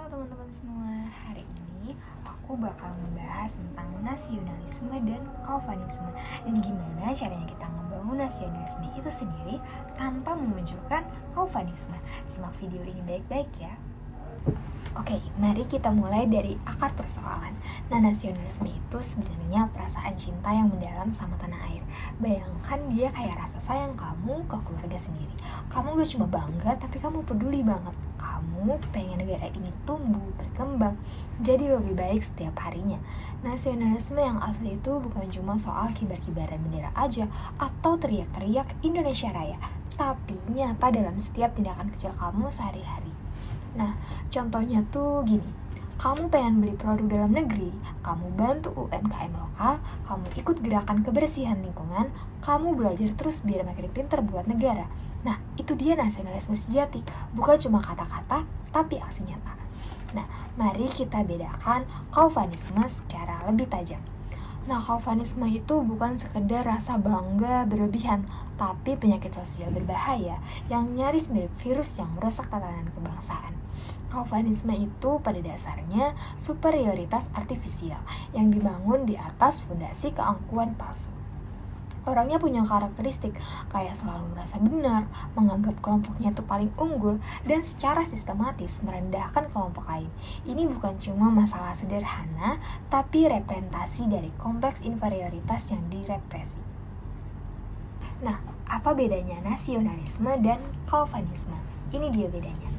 Halo teman-teman semua, hari ini aku bakal membahas tentang nasionalisme dan kaufanisme dan gimana caranya kita ngebangun nasionalisme itu sendiri tanpa memunculkan kaufanisme. Simak video ini baik-baik ya. Oke, mari kita mulai dari akar persoalan. Nah, nasionalisme itu sebenarnya perasaan cinta yang mendalam sama tanah air. Bayangkan dia kayak rasa sayang kamu ke keluarga sendiri. Kamu gak cuma bangga, tapi kamu peduli banget. Kamu pengen negara ini tumbuh, berkembang, jadi lebih baik setiap harinya. Nasionalisme yang asli itu bukan cuma soal kibar-kibaran bendera aja, atau teriak-teriak Indonesia Raya, tapi nyata dalam setiap tindakan kecil kamu sehari-hari. Nah, contohnya tuh gini, kamu pengen beli produk dalam negeri, kamu bantu UMKM lokal, kamu ikut gerakan kebersihan lingkungan, kamu belajar terus biar makin pinter buat negara. Nah, itu dia nasionalisme sejati, bukan cuma kata-kata, tapi aksi nyata. Nah, mari kita bedakan kaufanisme secara lebih tajam. Nah, kaufanisme itu bukan sekedar rasa bangga berlebihan, tapi penyakit sosial berbahaya yang nyaris mirip virus yang merusak tatanan kebangsaan. Kaufanisme itu pada dasarnya superioritas artifisial yang dibangun di atas fondasi keangkuhan palsu. Orangnya punya karakteristik kayak selalu merasa benar, menganggap kelompoknya itu paling unggul, dan secara sistematis merendahkan kelompok lain. Ini bukan cuma masalah sederhana, tapi representasi dari kompleks inferioritas yang direpresi. Nah, apa bedanya nasionalisme dan kaufanisme? Ini dia bedanya.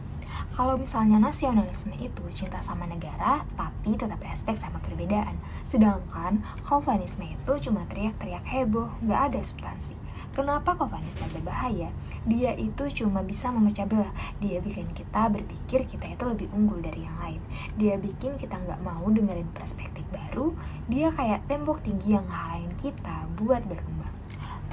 Kalau misalnya nasionalisme itu cinta sama negara, tapi tetap respek sama perbedaan. Sedangkan kaufanisme itu cuma teriak-teriak heboh, gak ada substansi. Kenapa kaufanisme berbahaya? Dia itu cuma bisa memecah belah. Dia bikin kita berpikir kita itu lebih unggul dari yang lain. Dia bikin kita gak mau dengerin perspektif baru. Dia kayak tembok tinggi yang ngalahin kita buat berkembang.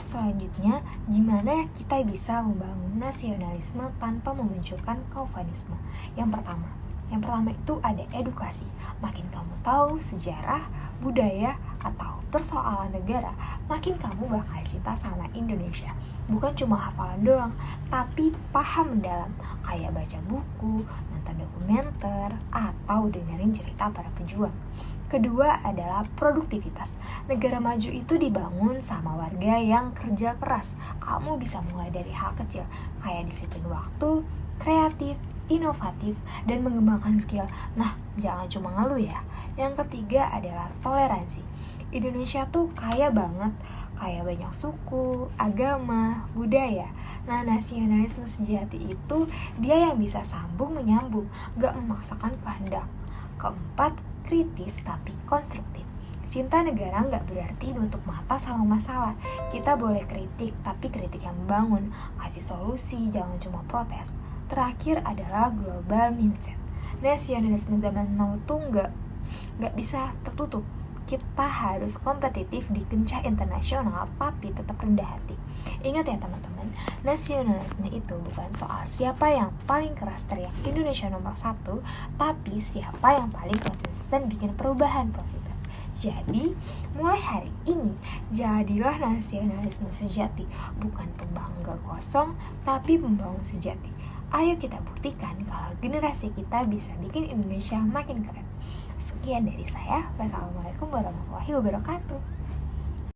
Selanjutnya, gimana kita bisa membangun nasionalisme tanpa memunculkan kaufanisme? Yang pertama itu ada edukasi. Makin kamu tahu sejarah, budaya, atau persoalan negara, makin kamu bakal cinta sama Indonesia. Bukan cuma hafalan doang, tapi paham mendalam, kayak baca buku, nonton dokumenter, atau dengerin cerita para pejuang. Kedua adalah produktivitas. Negara maju itu dibangun sama warga yang kerja keras. Kamu bisa mulai dari hal kecil, kayak disiplin waktu, kreatif, inovatif, dan mengembangkan skill. Nah, jangan cuma ngeluh ya. Yang ketiga adalah toleransi. Indonesia tuh kaya banget, kaya banyak suku, agama, budaya. Nah, nasionalisme sejati itu dia yang bisa sambung menyambung, gak memaksakan kehendak. Keempat, kritis tapi konstruktif. Cinta negara nggak berarti nutup mata sama masalah. Kita boleh kritik, tapi kritik yang membangun, kasih solusi, jangan cuma protes. Terakhir adalah global mindset. Nasionalisme zaman now tuh nggak bisa tertutup. Kita harus kompetitif di kancah internasional, tapi tetap rendah hati. Ingat ya teman-teman, nasionalisme itu bukan soal siapa yang paling keras teriak Indonesia nomor 1, tapi siapa yang paling konsisten bikin perubahan positif. Jadi, mulai hari ini, jadilah nasionalisme sejati, bukan pembangga kosong, tapi pembangun sejati. Ayo kita buktikan kalau generasi kita bisa bikin Indonesia makin keren. Sekian dari saya. Wassalamualaikum warahmatullahi wabarakatuh.